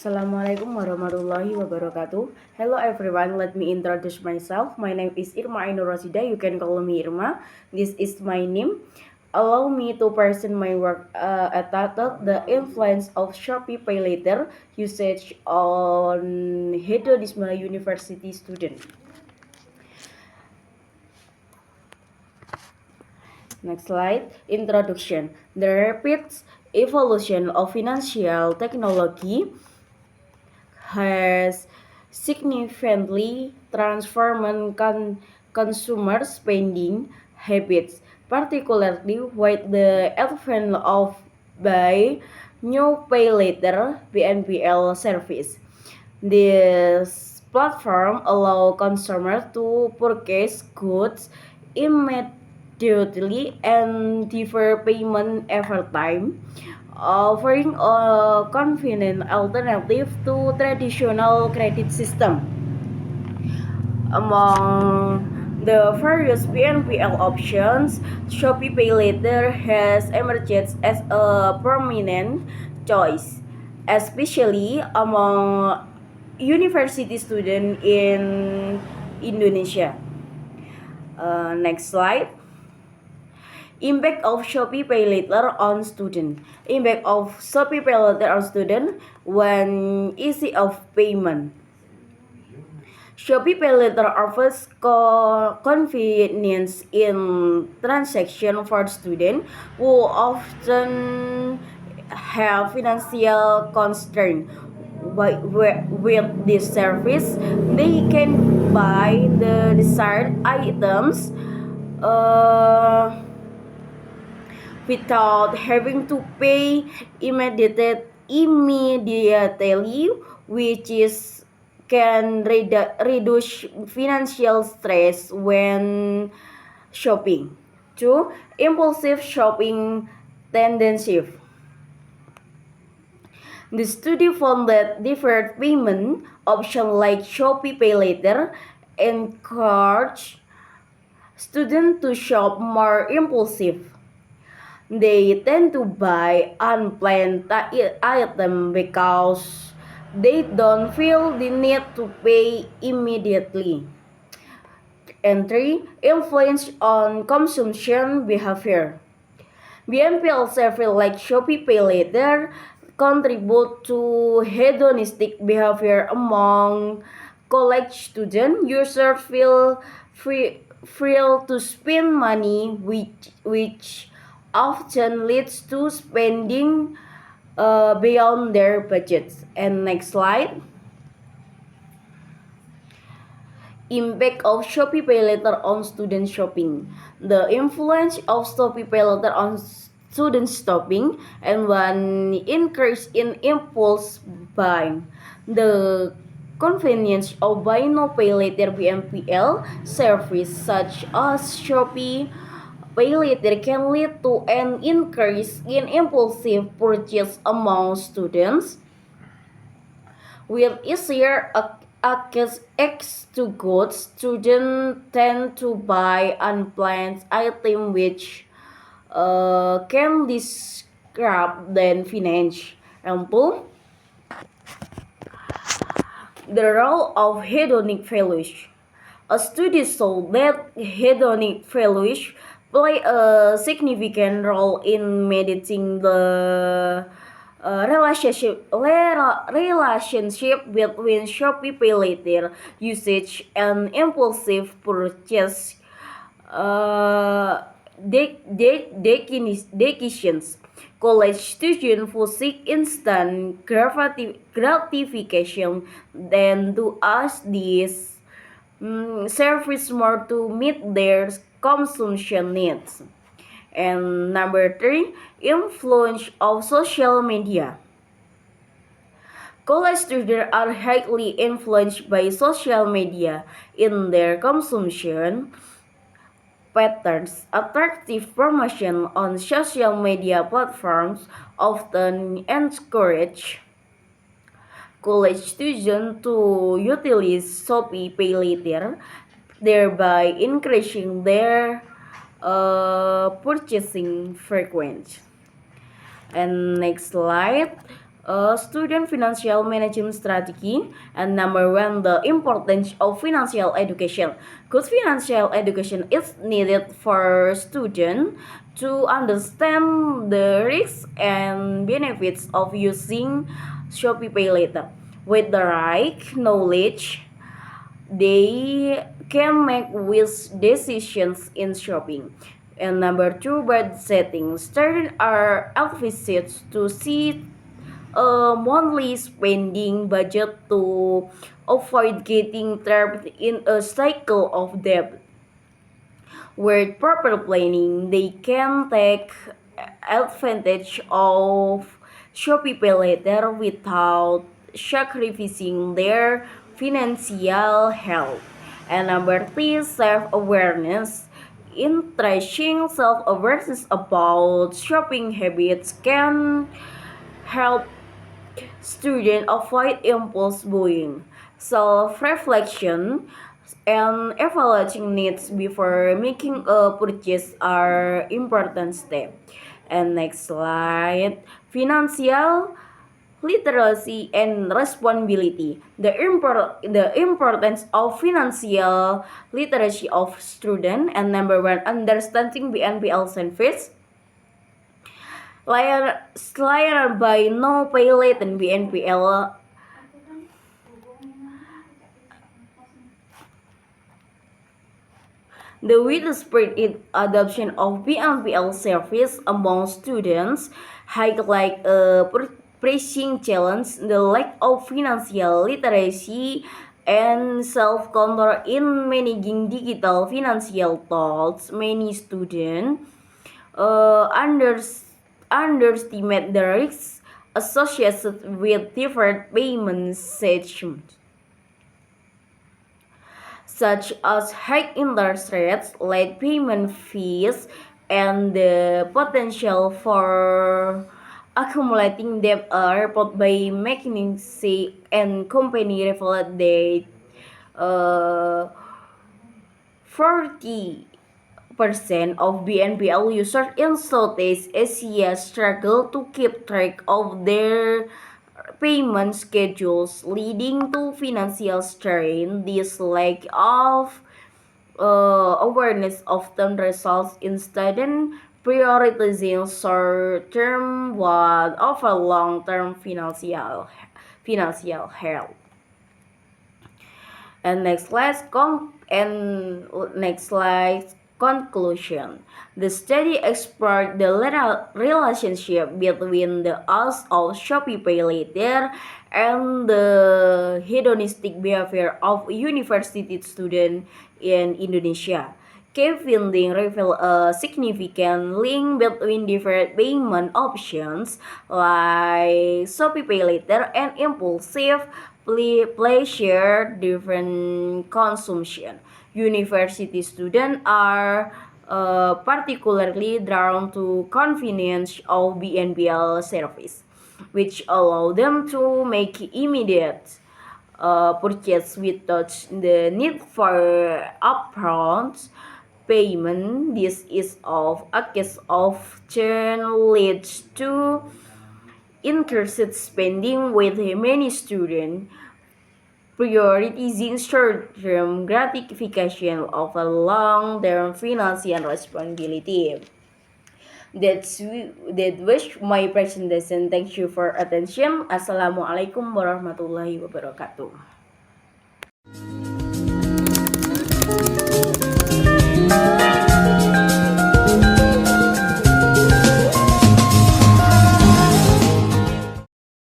Assalamualaikum warahmatullahi wabarakatuh. Hello everyone, let me introduce myself. My name is Irma Ainur Rosida. You can call me Irma. This is my name. Allow me to present my work entitled The Influence of Shopee Pay Later Usage on Hedonism University Student. Next slide. Introduction. The rapid evolution of financial technology has significantly transformed consumer spending habits, particularly with the advent of buy new pay later (BNPL) service. This platform allow consumers to purchase goods immediately and defer payment over time, offering a convenient alternative to traditional credit system. Among the various BNPL options, Shopee Pay Later has emerged as a prominent choice, especially among university students in Indonesia. Next slide. Impact of Shopee Pay Later on student. Impact of Shopee Pay Later on student when easy of payment. Shopee Pay Later offers convenience in transaction for students who often have financial constraints. With this service, they can buy the desired items without having to pay immediately, which is can reduce financial stress when shopping. 2. Impulsive shopping tendency. The study found that deferred payment options like Shopee Pay Later encourage students to shop more impulsive. They tend to buy unplanned items because they don't feel the need to pay immediately. And 3. Influence on consumption behavior. BNPL services like Shopee Pay Later contribute to hedonistic behavior among college students. Users feel free to spend money, which often leads to spending beyond their budgets. And next slide. Impact of Shopee Pay Later on student shopping. The influence of Shopee Pay Later on student shopping and one increase in impulse buying. The convenience of buy now pay later BNPL service such as Shopee Pay Later can lead to an increase in impulsive purchase among students. With easier access to goods, students tend to buy unplanned items which can disrupt their finance. Example, the role of hedonic values. A study showed that hedonic values play a significant role in managing the relationship between Shopee Pay Later usage and impulsive purchase decisions. College students who seek instant gratification tend to ask this service more to meet their consumption needs. And number 3, influence of social media. College students are highly influenced by social media in their consumption patterns. Attractive promotion on social media platforms often encourage college students to utilize Shopee Pay Later, thereby increasing their purchasing frequency. And next slide. student financial management strategy, and number one, the importance of financial education. Good financial education is needed for students to understand the risks and benefits of using Shopee Pay Later. With the right knowledge, they can make wise decisions in shopping. And number two, budget setting. Students are advised to see a monthly spending budget to avoid getting trapped in a cycle of debt. With proper planning, they can take advantage of Shopee Pay Later without sacrificing their financial health. And number three, self-awareness. Increasing self-awareness about shopping habits can help students avoid impulse buying. Self-reflection and evaluating needs before making a purchase are important steps. And next slide, financial literacy and responsibility. The importance of financial literacy of student, and number one, understanding BNPL service. Layer by no pay late and BNPL. The widespread adoption of BNPL service among students highlight a pressing challenge: the lack of financial literacy and self-control in managing digital financial tools. Many students underestimate the risks associated with different payment systems, such as high interest rates, late payment fees, and the potential for accumulating debt report by McKinsey and Company revealed that 40% of BNPL users in Southeast Asia struggle to keep track of their payment schedules, leading to financial strain. This lack of awareness often results in students prioritizing short-term while over long-term financial health. And next slide, conclusion. The study explored the relationship between the use of Shopee Pay Later and the hedonistic behavior of university students in Indonesia. Key findings reveal a significant link between different payment options like Shopee Pay Later and impulsive pleasure driven consumption. University students are particularly drawn to convenience of BNPL service, which allow them to make immediate purchase without the need for upfront payment. This is of a case often leads to increased spending, with many students prioritizing short-term gratification over long-term financial responsibility. That was my presentation. Thank you for attention. Assalamualaikum warahmatullahi wabarakatuh.